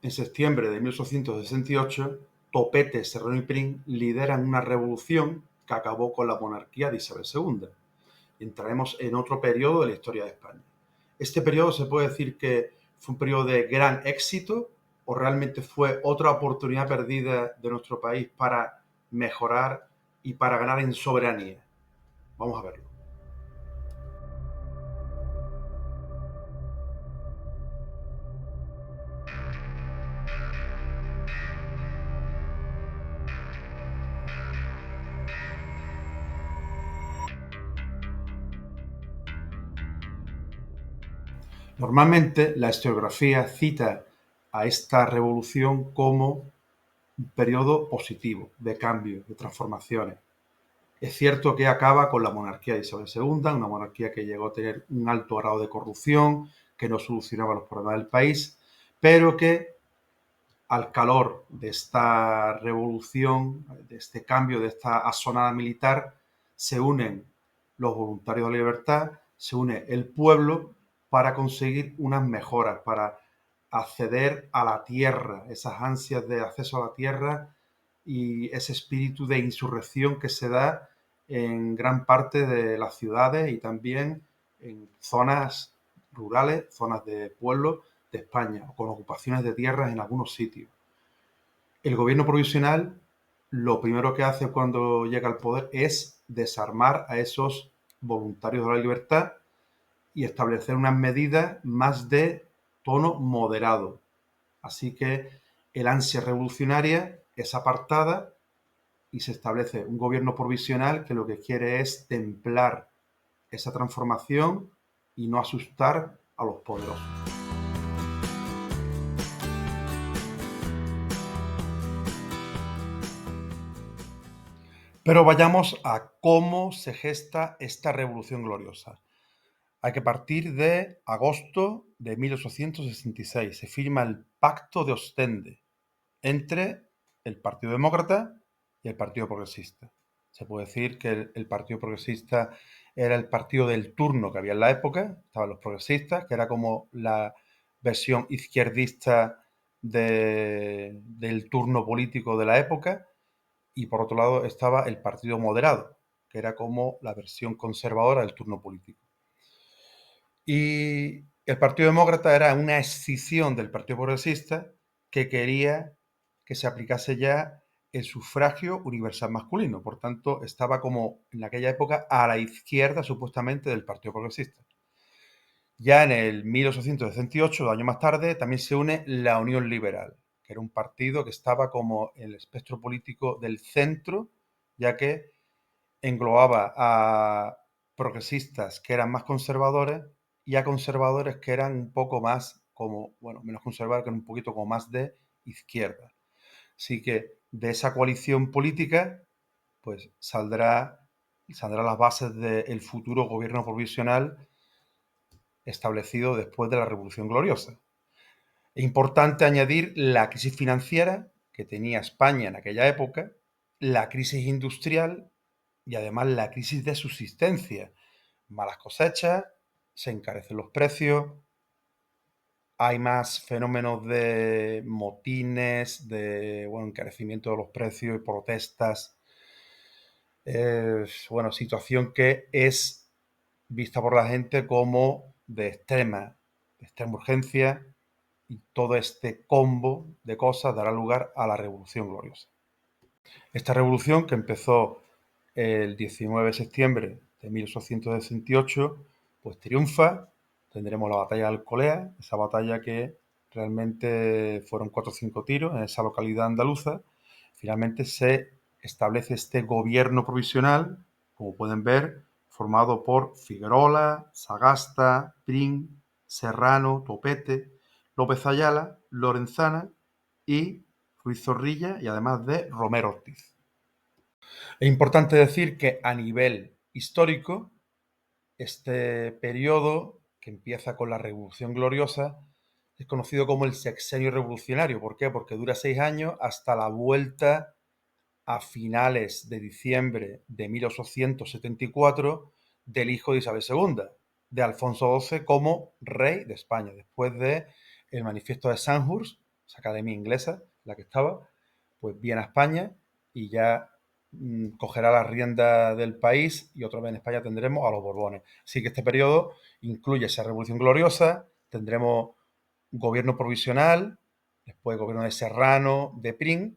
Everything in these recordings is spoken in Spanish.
En septiembre de 1868, Topete, Serrano y Prim lideran una revolución que acabó con la monarquía de Isabel II. Entraremos en otro periodo de la historia de España. Este periodo se puede decir que fue un periodo de gran éxito o realmente fue otra oportunidad perdida de nuestro país para mejorar y para ganar en soberanía. Vamos a verlo. Normalmente la historiografía cita a esta revolución como un periodo positivo, de cambio, de transformaciones. Es cierto que acaba con la monarquía de Isabel II, una monarquía que llegó a tener un alto grado de corrupción, que no solucionaba los problemas del país, pero que al calor de esta revolución, de este cambio, de esta asonada militar, se unen los voluntarios de la libertad, se une el pueblo para conseguir unas mejoras, para acceder a la tierra, esas ansias de acceso a la tierra y ese espíritu de insurrección que se da en gran parte de las ciudades y también en zonas rurales, zonas de pueblos de España, con ocupaciones de tierras en algunos sitios. El gobierno provisional lo primero que hace cuando llega al poder es desarmar a esos voluntarios de la libertad y establecer unas medidas más de tono moderado. Así que el ansia revolucionaria es apartada y se establece un gobierno provisional que lo que quiere es templar esa transformación y no asustar a los poderosos. Pero vayamos a cómo se gesta esta revolución gloriosa. Hay que partir de agosto de 1866. Se firma el Pacto de Ostende entre el Partido Demócrata y el Partido Progresista. Se puede decir que el Partido Progresista era el partido del turno que había en la época. Estaban los progresistas, que era como la versión izquierdista del turno político de la época, y por otro lado estaba el Partido Moderado, que era como la versión conservadora del turno político. Y el Partido Demócrata era una escisión del Partido Progresista que quería que se aplicase ya el sufragio universal masculino. Por tanto, estaba como en aquella época a la izquierda supuestamente del Partido Progresista. Ya en el 1868, 2 años más tarde, también se une la Unión Liberal, que era un partido que estaba como en el espectro político del centro, ya que englobaba a progresistas que eran más conservadores y a conservadores que eran un poco más como, bueno, menos conservadores, que eran un poquito como más de izquierda. Así que de esa coalición política, pues saldrán las bases del futuro gobierno provisional establecido después de la Revolución Gloriosa. Es importante añadir la crisis financiera que tenía España en aquella época, la crisis industrial y además la crisis de subsistencia. Malas cosechas, se encarecen los precios, hay más fenómenos de motines, de encarecimiento de los precios y protestas. Situación que es vista por la gente como de extrema urgencia, y todo este combo de cosas dará lugar a la Revolución Gloriosa. Esta revolución, que empezó el 19 de septiembre de 1868, pues triunfa. Tendremos la batalla de Alcolea, esa batalla que realmente fueron 4 o 5 tiros en esa localidad andaluza. Finalmente se establece este gobierno provisional, como pueden ver, formado por Figuerola, Sagasta, Prim, Serrano, Topete, López Ayala, Lorenzana y Ruiz Zorrilla, y además de Romero Ortiz. Es importante decir que a nivel histórico, este periodo, que empieza con la Revolución Gloriosa, es conocido como el sexenio revolucionario. ¿Por qué? Porque dura 6 años hasta la vuelta a finales de diciembre de 1874 del hijo de Isabel II, de Alfonso XII, como rey de España, después de el manifiesto de Sanjurst, esa academia inglesa, la que estaba, pues viene a España y ya cogerá las riendas del país y otra vez en España tendremos a los Borbones. Así que este periodo incluye esa Revolución Gloriosa, tendremos gobierno provisional, después gobierno de Serrano, de Prim,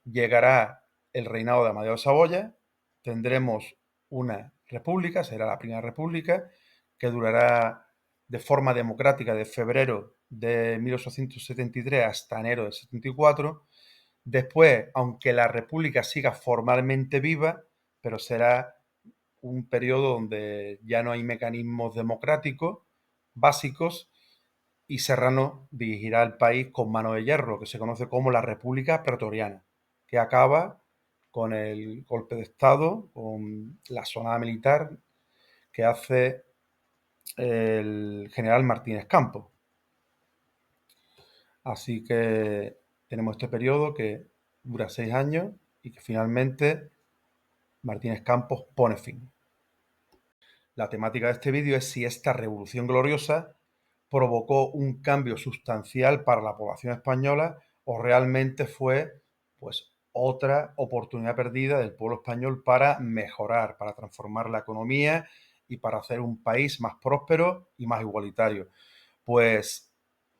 llegará el reinado de Amadeo de Saboya, tendremos una república, será la primera república, que durará de forma democrática de febrero de 1873 hasta enero de 74. Después, aunque la república siga formalmente viva, pero será un periodo donde ya no hay mecanismos democráticos básicos y Serrano dirigirá el país con mano de hierro, que se conoce como la República Pretoriana, que acaba con el golpe de Estado, con la sonada militar que hace el general Martínez Campos. Así que tenemos este periodo que dura 6 años y que finalmente Martínez Campos pone fin. La temática de este vídeo es si esta revolución gloriosa provocó un cambio sustancial para la población española o realmente fue pues otra oportunidad perdida del pueblo español para mejorar, para transformar la economía y para hacer un país más próspero y más igualitario. Pues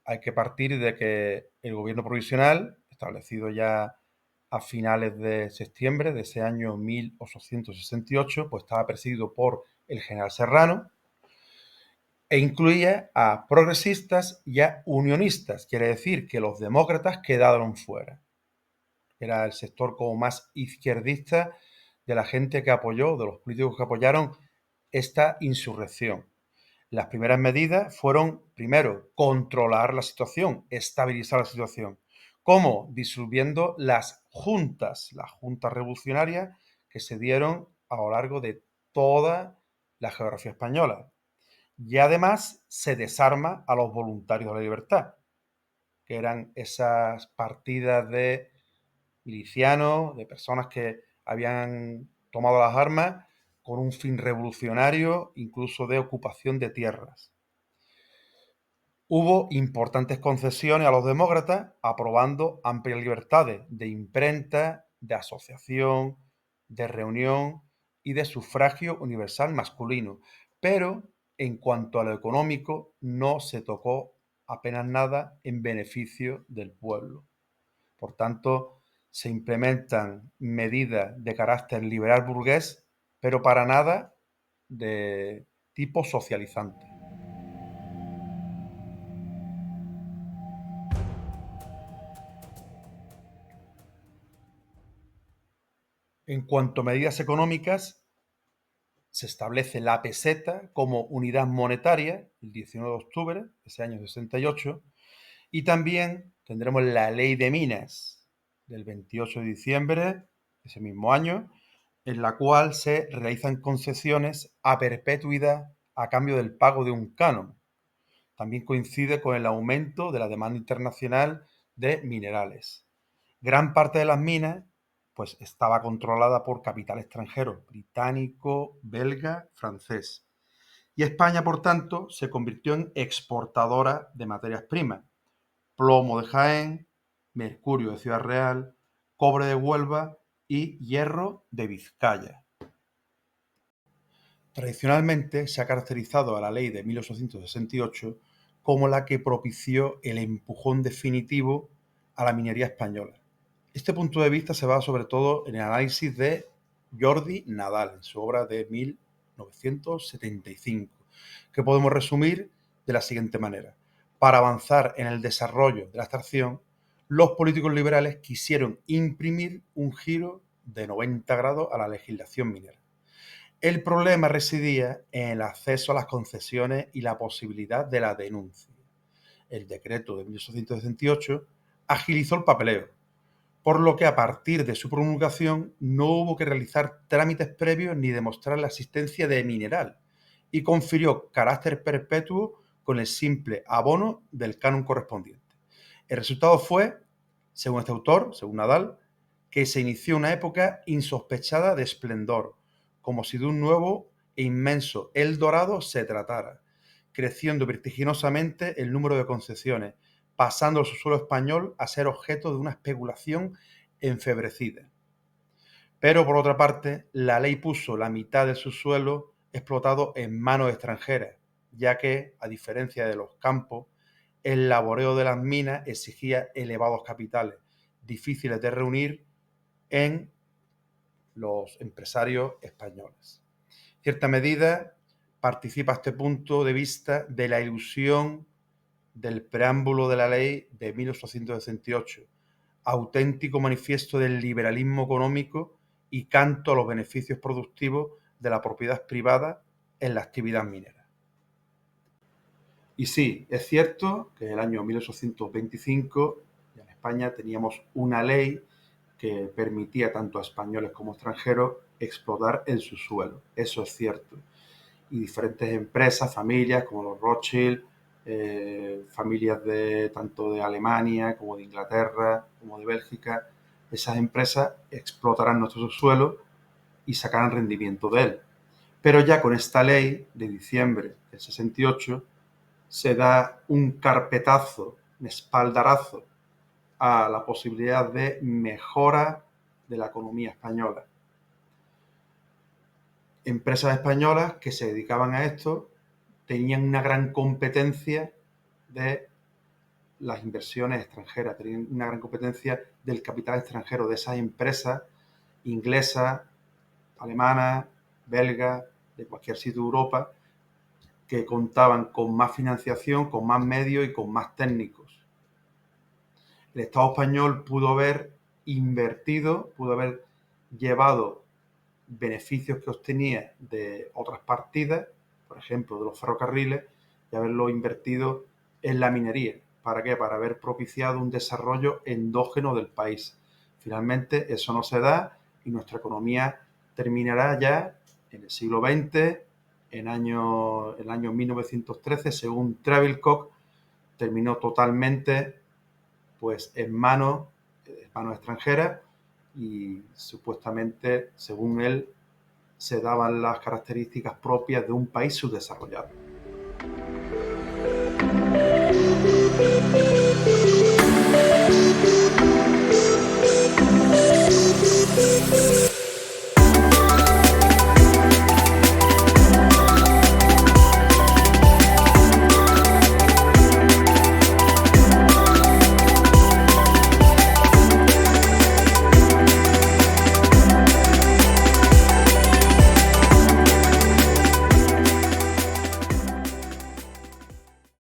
hay que partir de que el gobierno provisional, establecido ya a finales de septiembre de ese año 1868, pues estaba presidido por el general Serrano e incluía a progresistas y a unionistas, quiere decir que los demócratas quedaron fuera. Era el sector como más izquierdista de la gente que apoyó, de los políticos que apoyaron esta insurrección. Las primeras medidas fueron, primero, controlar la situación, estabilizar la situación. ¿Cómo? Disolviendo las juntas revolucionarias que se dieron a lo largo de toda la geografía española. Y además se desarma a los voluntarios de la libertad, que eran esas partidas de milicianos, de personas que habían tomado las armas con un fin revolucionario, incluso de ocupación de tierras. Hubo importantes concesiones a los demócratas, aprobando amplias libertades de imprenta, de asociación, de reunión y de sufragio universal masculino. Pero en cuanto a lo económico, no se tocó apenas nada en beneficio del pueblo. Por tanto, se implementan medidas de carácter liberal burgués, pero para nada de tipo socializante. En cuanto a medidas económicas, se establece la peseta como unidad monetaria el 19 de octubre de ese año 68 y también tendremos la ley de minas del 28 de diciembre de ese mismo año, en la cual se realizan concesiones a perpetuidad a cambio del pago de un canon. También coincide con el aumento de la demanda internacional de minerales. Gran parte de las minas pues estaba controlada por capital extranjero, británico, belga, francés. Y España, por tanto, se convirtió en exportadora de materias primas. Plomo de Jaén, mercurio de Ciudad Real, cobre de Huelva y hierro de Vizcaya. Tradicionalmente se ha caracterizado a la ley de 1868 como la que propició el empujón definitivo a la minería española. Este punto de vista se basa sobre todo en el análisis de Jordi Nadal, en su obra de 1975, que podemos resumir de la siguiente manera. Para avanzar en el desarrollo de la extracción, los políticos liberales quisieron imprimir un giro de 90 grados a la legislación minera. El problema residía en el acceso a las concesiones y la posibilidad de la denuncia. El decreto de 1868 agilizó el papeleo, por lo que a partir de su promulgación no hubo que realizar trámites previos ni demostrar la existencia de mineral y confirió carácter perpetuo con el simple abono del canon correspondiente. El resultado fue, según este autor, según Nadal, que se inició una época insospechada de esplendor, como si de un nuevo e inmenso El Dorado se tratara, creciendo vertiginosamente el número de concesiones, pasando el subsuelo español a ser objeto de una especulación enfebrecida. Pero, por otra parte, la ley puso la mitad del subsuelo explotado en manos extranjeras, ya que, a diferencia de los campos, el laboreo de las minas exigía elevados capitales, difíciles de reunir en los empresarios españoles. En cierta medida, participa este punto de vista de la ilusión del preámbulo de la ley de 1868, auténtico manifiesto del liberalismo económico y canto a los beneficios productivos de la propiedad privada en la actividad minera. Y sí, es cierto que en el año 1825 en España teníamos una ley que permitía tanto a españoles como extranjeros explotar el subsuelo. Eso es cierto. Y diferentes empresas, familias como los Rothschild, familias tanto de Alemania como de Inglaterra, como de Bélgica, esas empresas explotarán nuestro subsuelo y sacarán rendimiento de él. Pero ya con esta ley de diciembre del 68 se da un carpetazo, un espaldarazo a la posibilidad de mejora de la economía española. Empresas españolas que se dedicaban a esto tenían una gran competencia de las inversiones extranjeras, tenían una gran competencia del capital extranjero, de esas empresas inglesas, alemanas, belgas, de cualquier sitio de Europa, que contaban con más financiación, con más medios y con más técnicos. El Estado español pudo haber invertido, pudo haber llevado beneficios que obtenía de otras partidas, por ejemplo, de los ferrocarriles, y haberlo invertido en la minería. ¿Para qué? Para haber propiciado un desarrollo endógeno del país. Finalmente, eso no se da y nuestra economía terminará ya en el siglo XX, en el año 1913, según Travelcock, terminó totalmente pues, en manos extranjeras y supuestamente, según él, se daban las características propias de un país subdesarrollado.